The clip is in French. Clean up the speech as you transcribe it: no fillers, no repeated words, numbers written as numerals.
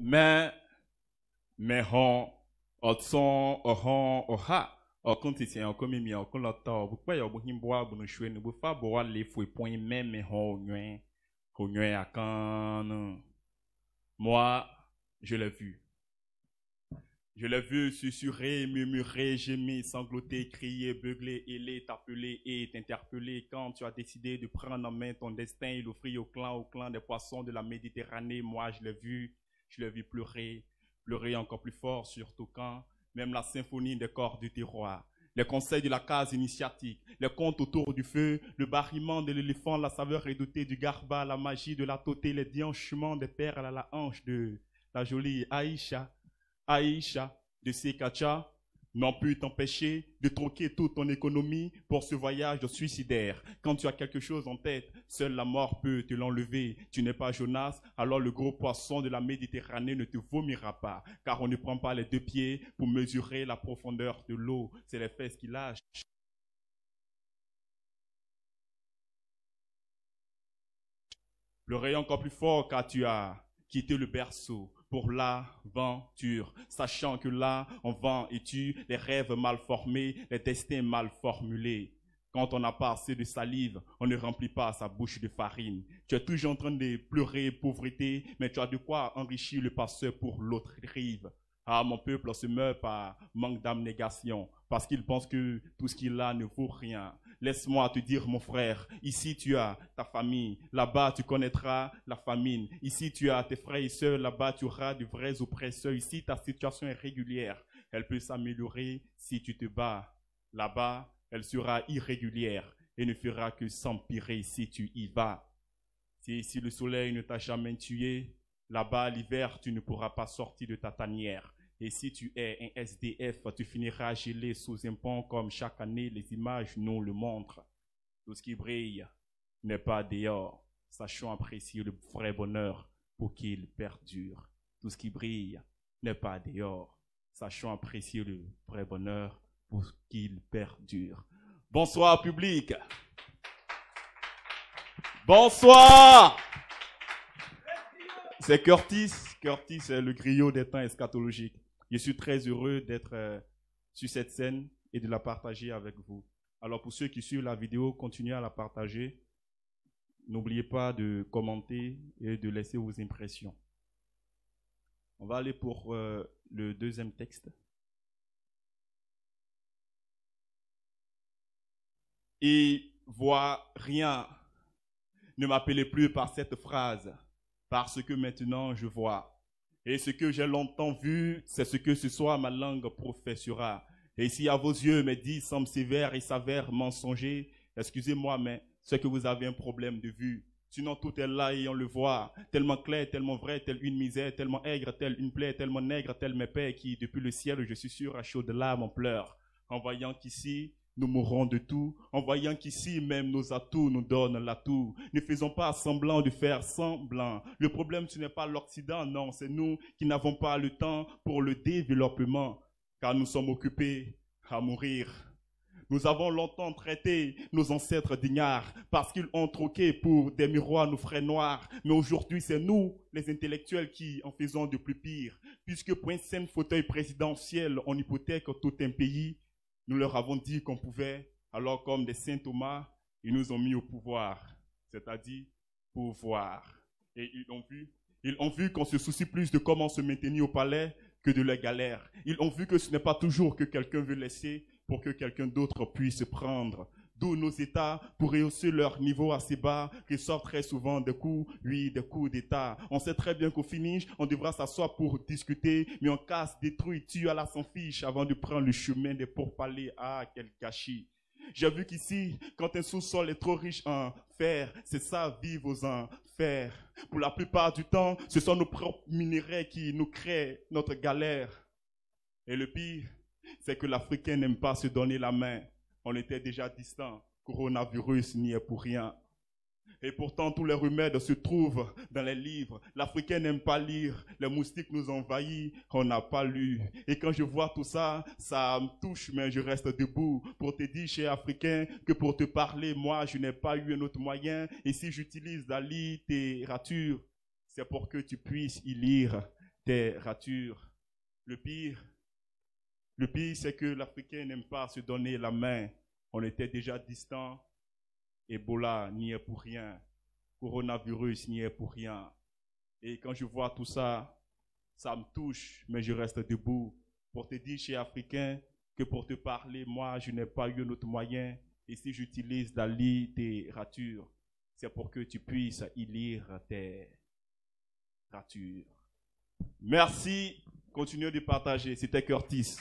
Mais, hon, otson, ohon, oha, okonti tiens, okomi mi, okolota, bukwa ya obuhimboa, bunushwe, nubufa, boa le fouet point, mais hon, nyuen, akan. Moi, je l'ai vu. Je l'ai vu susurrer, murmurer, gémir, sangloter, crier, beugler, héler, t'appeler et t'interpeller quand tu as décidé de prendre en main ton destin et l'offrir au clan des poissons de la Méditerranée. Moi, je l'ai vu pleurer, pleurer encore plus fort, surtout quand même la symphonie des corps du terroir, les conseils de la case initiatique, les contes autour du feu, le barriment de l'éléphant, la saveur redoutée du garba, la magie de la totée, les déhanchements des perles à la hanche de la jolie Aïcha de Sekacha n'ont pu t'empêcher de tronquer toute ton économie pour ce voyage suicidaire. Quand tu as quelque chose en tête, seule la mort peut te l'enlever. Tu n'es pas Jonas, alors le gros poisson de la Méditerranée ne te vomira pas, car on ne prend pas les deux pieds pour mesurer la profondeur de l'eau. C'est les fesses qui lâchent. Pleurer encore plus fort car tu as quitté le berceau pour l'aventure, sachant que là, on vend et tue les rêves mal formés, les destins mal formulés. Quand on n'a pas assez de salive, on ne remplit pas sa bouche de farine. Tu es toujours en train de pleurer pauvreté, mais tu as de quoi enrichir le passeur pour l'autre rive. Ah, mon peuple se meurt par manque d'abnégation, parce qu'il pense que tout ce qu'il a ne vaut rien. Laisse-moi te dire, mon frère, ici tu as ta famille, là-bas tu connaîtras la famine. Ici tu as tes frères et sœurs, là-bas tu auras de vrais oppresseurs. Ici ta situation est régulière, elle peut s'améliorer si tu te bats. Là-bas, elle sera irrégulière et ne fera que s'empirer si tu y vas. Si ici le soleil ne t'a jamais tué, là-bas l'hiver tu ne pourras pas sortir de ta tanière. Et si tu es un SDF, tu finiras gelé sous un pont comme chaque année les images nous le montrent. Tout ce qui brille n'est pas dehors. Sachons apprécier le vrai bonheur pour qu'il perdure. Tout ce qui brille n'est pas dehors. Sachons apprécier le vrai bonheur pour qu'il perdure. Bonsoir public. Bonsoir. C'est Curtis. Curtis est le griot des temps eschatologiques. Je suis très heureux d'être sur cette scène et de la partager avec vous. Alors pour ceux qui suivent la vidéo, continuez à la partager. N'oubliez pas de commenter et de laisser vos impressions. On va aller pour le deuxième texte. Et vois rien. Ne m'appelez plus par cette phrase, parce que maintenant je vois. Et ce que j'ai longtemps vu, c'est ce que ce soir ma langue professera. Et si à vos yeux mes dits semblent sévères et s'avèrent mensongers, excusez-moi, mais c'est que vous avez un problème de vue. Sinon tout est là et on le voit, tellement clair, tellement vrai, telle une misère, tellement aigre, telle une plaie, tellement nègre, tel mes pères qui, depuis le ciel, je suis sûr, à chaudes larmes, en pleure, en voyant qu'ici, nous mourrons de tout, en voyant qu'ici même nos atouts nous donnent l'atout. Ne faisons pas semblant de faire semblant. Le problème, ce n'est pas l'Occident, non, c'est nous qui n'avons pas le temps pour le développement, car nous sommes occupés à mourir. Nous avons longtemps traité nos ancêtres d'ignards parce qu'ils ont troqué pour des miroirs nos frères noirs. Mais aujourd'hui, c'est nous, les intellectuels, qui en faisons de plus pire. Puisque pour un simple fauteuil présidentiel, on hypothèque tout un pays. Nous leur avons dit qu'on pouvait, alors comme des saint Thomas, ils nous ont mis au pouvoir, c'est-à-dire pouvoir. Et ils ont vu qu'on se soucie plus de comment se maintenir au palais que de la galère. Ils ont vu que ce n'est pas toujours que quelqu'un veut laisser pour que quelqu'un d'autre puisse prendre. D'où nos États, pour rehausser leur niveau assez bas, ressortent très souvent des coups, des coups d'État. On sait très bien qu'au finish, on devra s'asseoir pour discuter, mais on casse, détruit, tue à la sans fiche avant de prendre le chemin des pourparlers. Ah, quel gâchis! J'ai vu qu'ici, quand un sous-sol est trop riche en fer, c'est ça, vivre aux enfers. Pour la plupart du temps, ce sont nos propres minerais qui nous créent notre galère. Et le pire, c'est que l'Africain n'aime pas se donner la main. On était déjà distant. Coronavirus n'y est pour rien. Et pourtant, tous les remèdes se trouvent dans les livres. L'Africain n'aime pas lire. Les moustiques nous envahissent. On n'a pas lu. Et quand je vois tout ça, ça me touche, mais je reste debout pour te dire, cher Africain, que pour te parler, moi, je n'ai pas eu un autre moyen. Et si j'utilise la littérature, c'est pour que tu puisses y lire tes ratures. Le pire, c'est que l'Africain n'aime pas se donner la main. On était déjà distants. Ebola n'y est pour rien. Coronavirus n'y est pour rien. Et quand je vois tout ça, ça me touche, mais je reste debout pour te dire, chez Africain, que pour te parler, moi, je n'ai pas eu un autre moyen. Et si j'utilise la littérature, c'est pour que tu puisses y lire tes ratures. Merci. Continuez de partager. C'était Curtis.